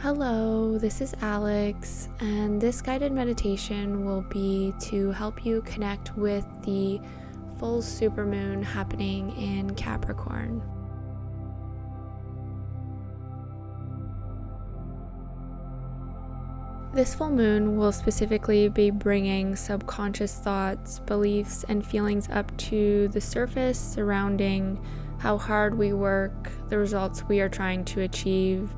Hello, this is Alex, and this guided meditation will be to help you connect with the full supermoon happening in Capricorn. This full moon will specifically be bringing subconscious thoughts, beliefs, and feelings up to the surface surrounding how hard we work, the results we are trying to achieve,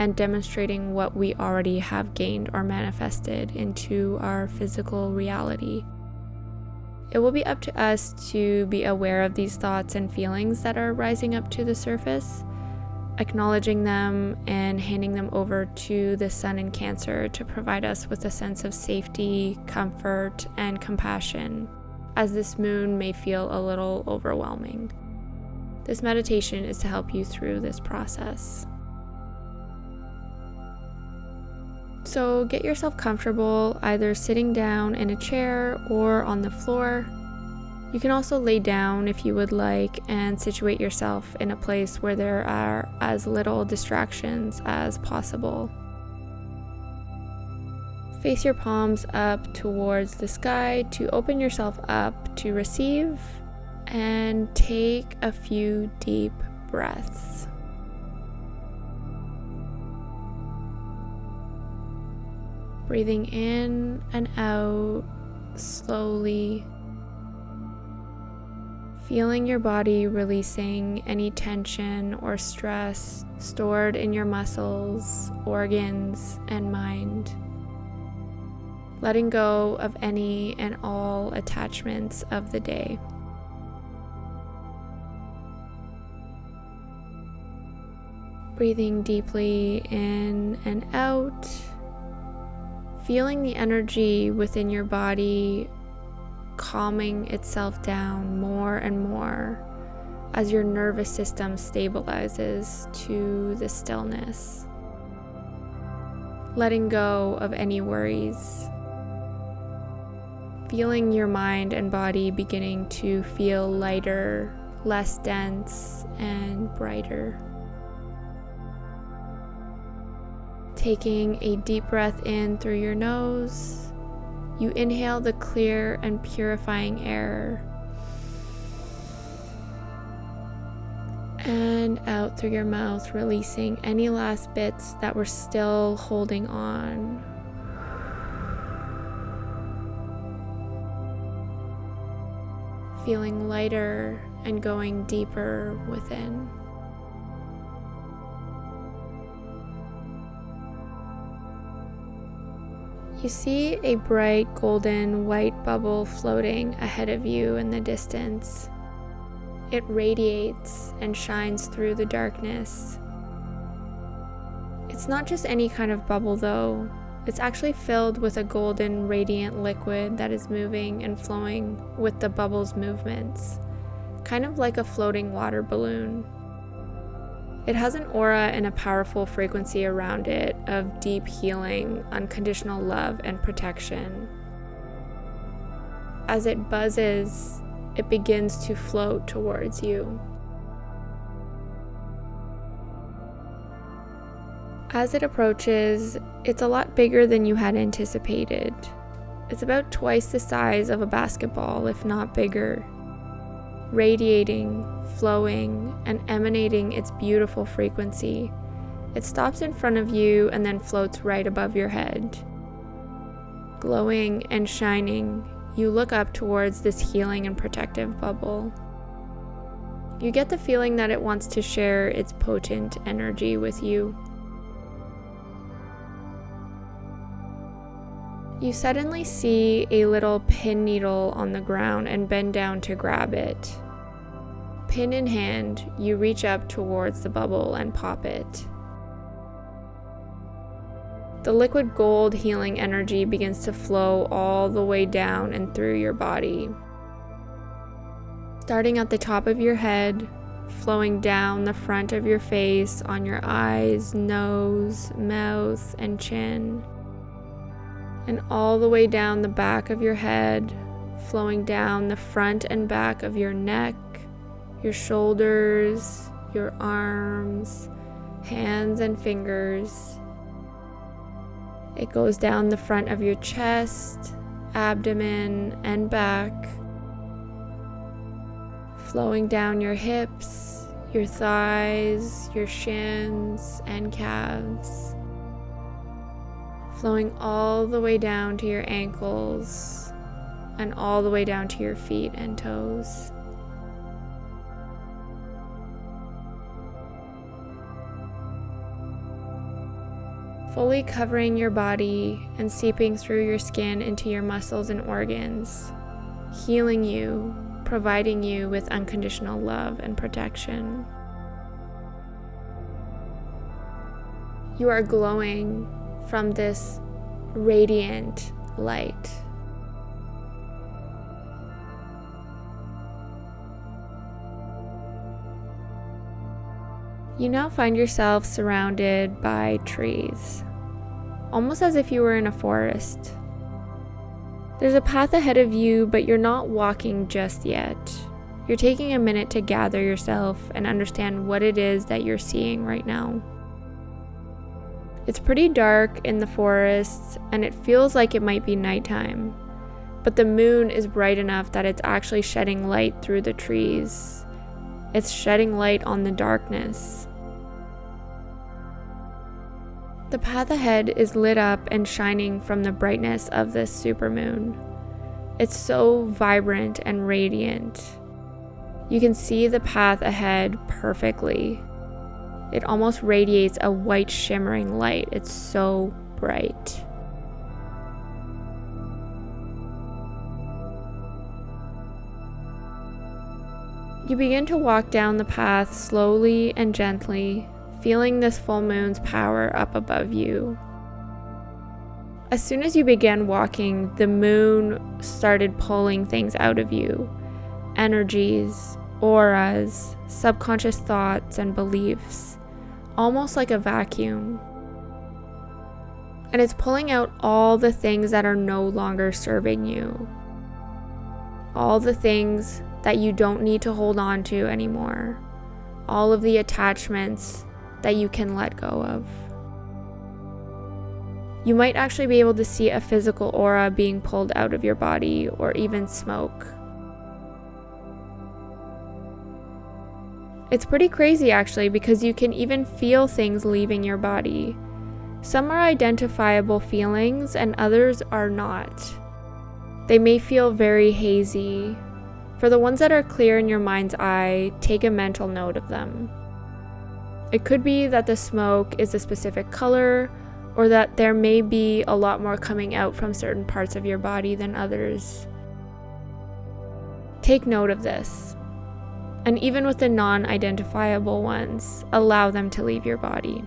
and demonstrating what we already have gained or manifested into our physical reality. It will be up to us to be aware of these thoughts and feelings that are rising up to the surface, acknowledging them and handing them over to the sun in Cancer to provide us with a sense of safety, comfort, and compassion, as this moon may feel a little overwhelming. This meditation is to help you through this process. So get yourself comfortable, either sitting down in a chair or on the floor. You can also lay down if you would like and situate yourself in a place where there are as little distractions as possible. Face your palms up towards the sky to open yourself up to receive, and take a few deep breaths. Breathing in and out slowly, feeling your body releasing any tension or stress stored in your muscles, organs, and mind. Letting go of any and all attachments of the day. Breathing deeply in and out. Feeling the energy within your body calming itself down more and more as your nervous system stabilizes to the stillness. Letting go of any worries. Feeling your mind and body beginning to feel lighter, less dense, and brighter. Taking a deep breath in through your nose, you inhale the clear and purifying air, and out through your mouth, releasing any last bits that were still holding on. Feeling lighter and going deeper within. You see a bright golden white bubble floating ahead of you in the distance. It radiates and shines through the darkness. It's not just any kind of bubble though. It's actually filled with a golden radiant liquid that is moving and flowing with the bubble's movements, kind of like a floating water balloon. It has an aura and a powerful frequency around it of deep healing, unconditional love, and protection. As it buzzes, it begins to float towards you. As it approaches, it's a lot bigger than you had anticipated. It's about twice the size of a basketball, if not bigger. Radiating, flowing, and emanating its beautiful frequency. It stops in front of you and then floats right above your head. Glowing and shining, you look up towards this healing and protective bubble. You get the feeling that it wants to share its potent energy with you. You suddenly see a little pin needle on the ground and bend down to grab it. Pin in hand, you reach up towards the bubble and pop it. The liquid gold healing energy begins to flow all the way down and through your body. Starting at the top of your head, flowing down the front of your face on your eyes, nose, mouth, and chin. And all the way down the back of your head, flowing down the front and back of your neck, your shoulders, your arms, hands and fingers, It goes down the front of your chest, abdomen, and back, flowing down your hips, your thighs, your shins, and calves, flowing all the way down to your ankles and all the way down to your feet and toes. Fully covering your body and seeping through your skin into your muscles and organs, healing you, providing you with unconditional love and protection. You are glowing from this radiant light. You now find yourself surrounded by trees, almost as if you were in a forest. There's a path ahead of you, but you're not walking just yet. You're taking a minute to gather yourself and understand what it is that you're seeing right now. It's pretty dark in the forest, and it feels like it might be nighttime, but the moon is bright enough that it's actually shedding light through the trees. It's shedding light on the darkness. The path ahead is lit up and shining from the brightness of this supermoon. It's so vibrant and radiant. You can see the path ahead perfectly. It almost radiates a white shimmering light. It's so bright. You begin to walk down the path slowly and gently, feeling this full moon's power up above you. As soon as you began walking, the moon started pulling things out of you. Energies, auras, subconscious thoughts, and beliefs, almost like a vacuum. And it's pulling out all the things that are no longer serving you. All the things that you don't need to hold on to anymore. All of the attachments that you can let go of. You might actually be able to see a physical aura being pulled out of your body, or even smoke. It's pretty crazy actually, because you can even feel things leaving your body. Some are identifiable feelings and others are not. They may feel very hazy. For the ones that are clear in your mind's eye, take a mental note of them. It could be that the smoke is a specific color, or that there may be a lot more coming out from certain parts of your body than others. Take note of this. And even with the non-identifiable ones, allow them to leave your body.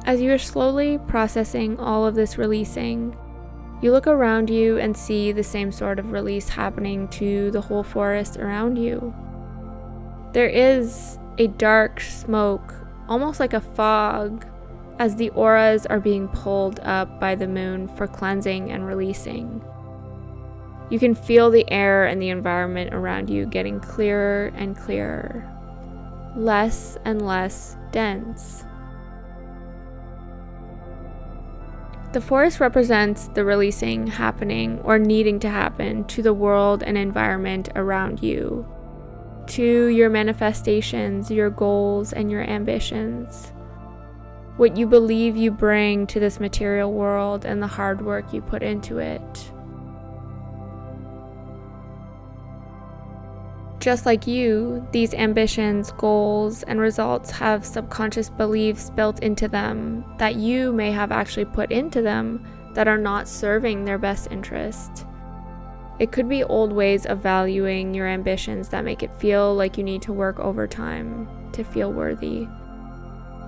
As you are slowly processing all of this releasing, you look around you and see the same sort of release happening to the whole forest around you. There is a dark smoke, almost like a fog, as the auras are being pulled up by the moon for cleansing and releasing. You can feel the air and the environment around you getting clearer and clearer, less and less dense. The forest represents the releasing happening or needing to happen to the world and environment around you, to your manifestations, your goals, and your ambitions. What you believe you bring to this material world and the hard work you put into it. Just like you, these ambitions, goals, and results have subconscious beliefs built into them that you may have actually put into them that are not serving their best interest. It could be old ways of valuing your ambitions that make it feel like you need to work overtime to feel worthy.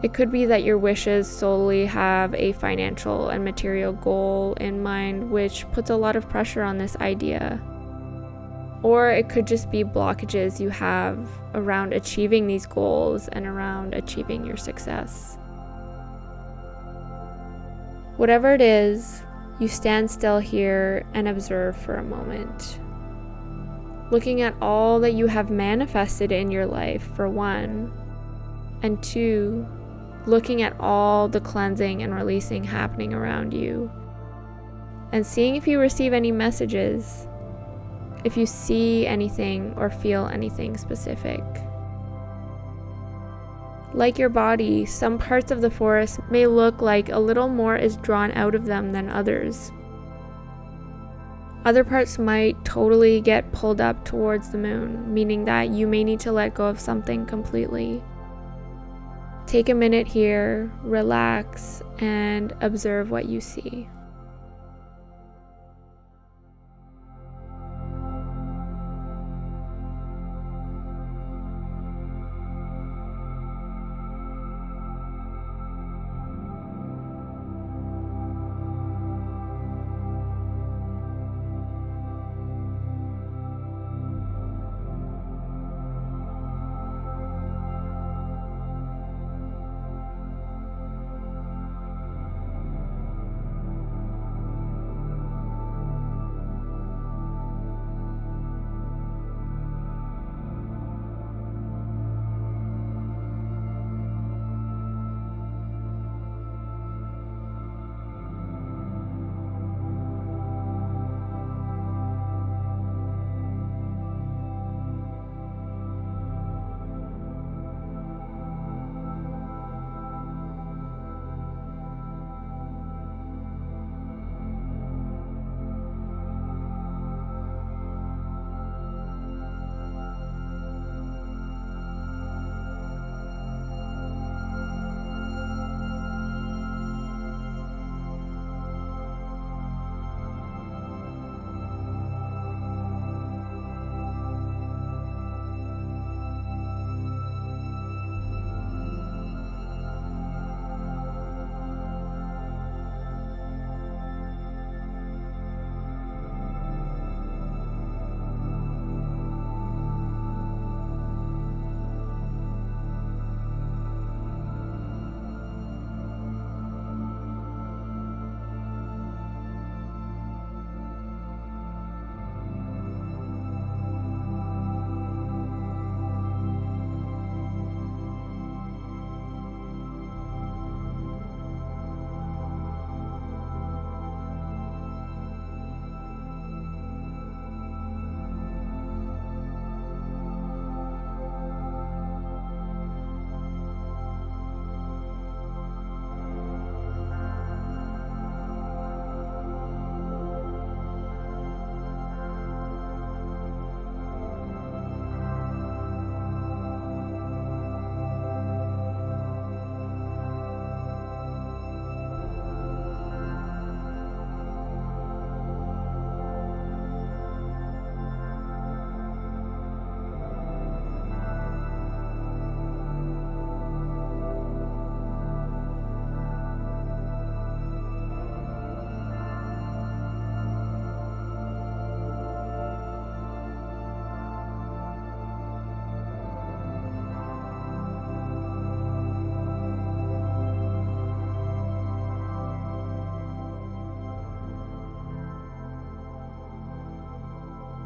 It could be that your wishes solely have a financial and material goal in mind, which puts a lot of pressure on this idea. Or it could just be blockages you have around achieving these goals and around achieving your success. Whatever it is, you stand still here and observe for a moment. looking at all that you have manifested in your life, for one, and two, looking at all the cleansing and releasing happening around you, and seeing if you receive any messages, if you see anything or feel anything specific. Like your body, some parts of the forest may look like a little more is drawn out of them than others. Other parts might totally get pulled up towards the moon, meaning that you may need to let go of something completely. Take a minute here, relax, and observe what you see.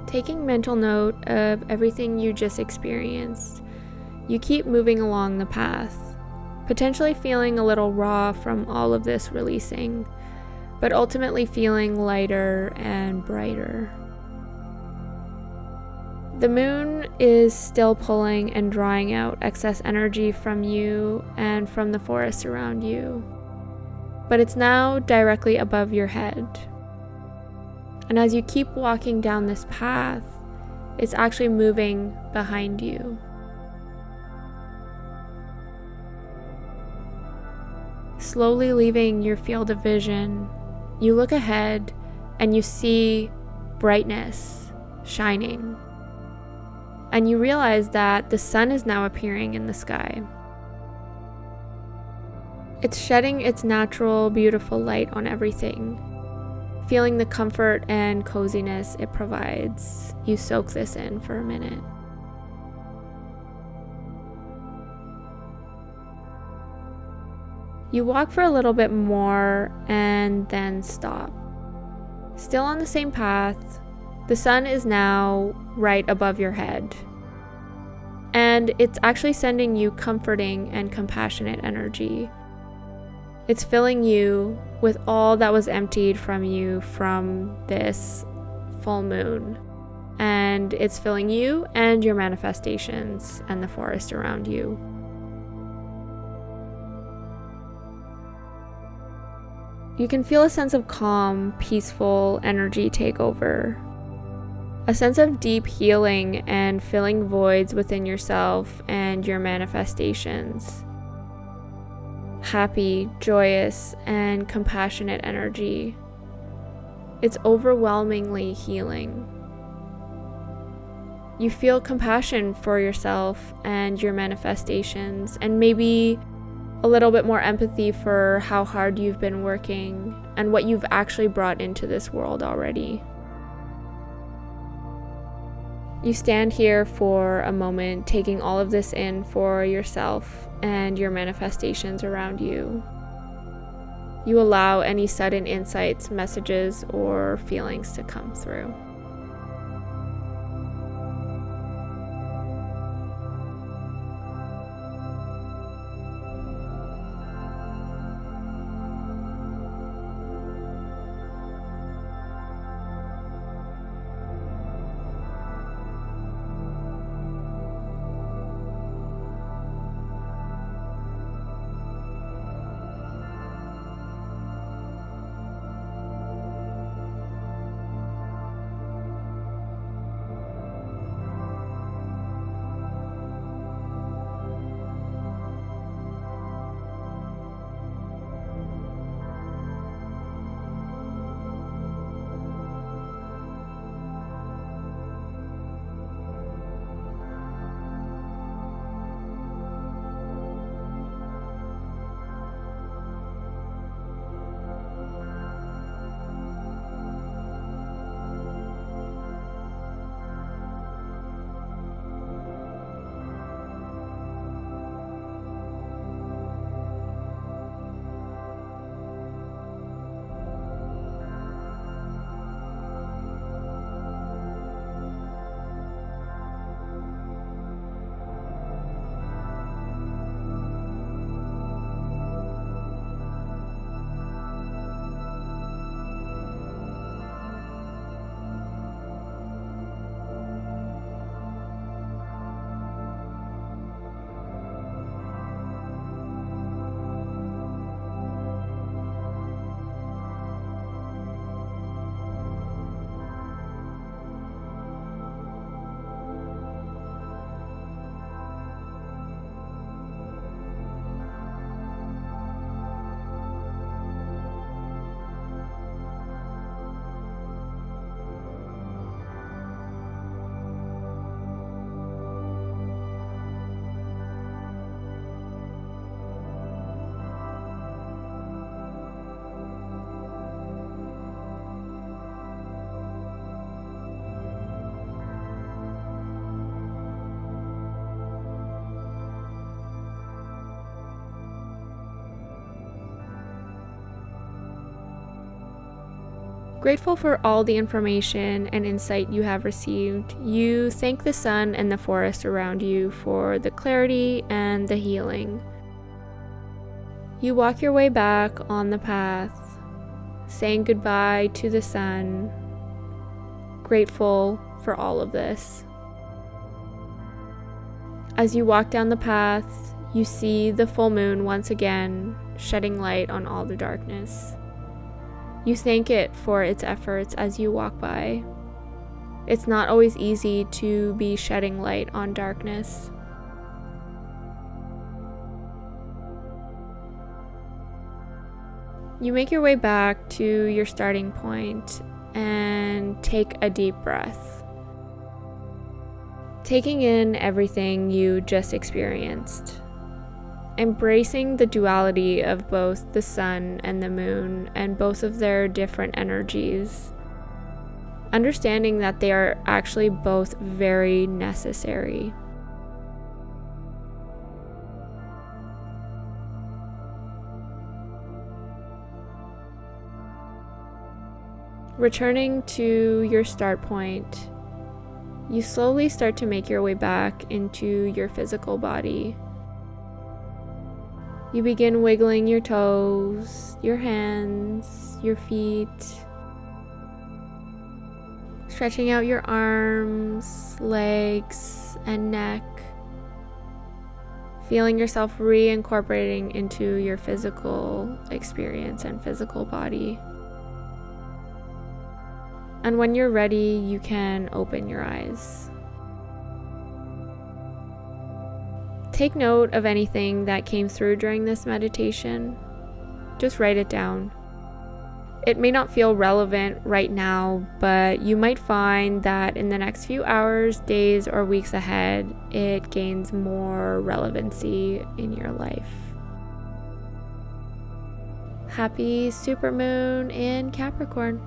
Taking mental note of everything you just experienced, you keep moving along the path, potentially feeling a little raw from all of this releasing, but ultimately feeling lighter and brighter. The moon is still pulling and drawing out excess energy from you and from the forest around you, but it's now directly above your head. And as you keep walking down this path, it's actually moving behind you. Slowly leaving your field of vision, you look ahead and you see brightness shining. And you realize that the sun is now appearing in the sky. It's shedding its natural, beautiful light on everything. Feeling the comfort and coziness it provides, you soak this in for a minute. You walk for a little bit more and then stop. Still on the same path, The sun is now right above your head, and it's actually sending you comforting and compassionate energy. It's filling you with all that was emptied from you from this full moon, and it's filling you and your manifestations and the forest around you. You can feel a sense of calm, peaceful energy take over. A sense of deep healing and filling voids within yourself and your manifestations. Happy, joyous, and compassionate energy. It's overwhelmingly healing. You feel compassion for yourself and your manifestations, and maybe a little bit more empathy for how hard you've been working and what you've actually brought into this world already. You stand here for a moment, taking all of this in for yourself and your manifestations around you. You allow any sudden insights, messages, or feelings to come through. Grateful for all the information and insight you have received, you thank the sun and the forest around you for the clarity and the healing. You walk your way back on the path, saying goodbye to the sun, grateful for all of this. As you walk down the path, you see the full moon once again, shedding light on all the darkness. You thank it for its efforts as you walk by. It's not always easy to be shedding light on darkness. You make your way back to your starting point and take a deep breath, taking in everything you just experienced. Embracing the duality of both the sun and the moon and both of their different energies. Understanding that they are actually both very necessary. Returning to your start point, you slowly start to make your way back into your physical body. You begin wiggling your toes, your hands, your feet, stretching out your arms, legs, and neck, feeling yourself reincorporating into your physical experience and physical body. And when you're ready, you can open your eyes. Take note of anything that came through during this meditation. Just write it down. It may not feel relevant right now, but you might find that in the next few hours, days, or weeks ahead, it gains more relevancy in your life. Happy supermoon in Capricorn.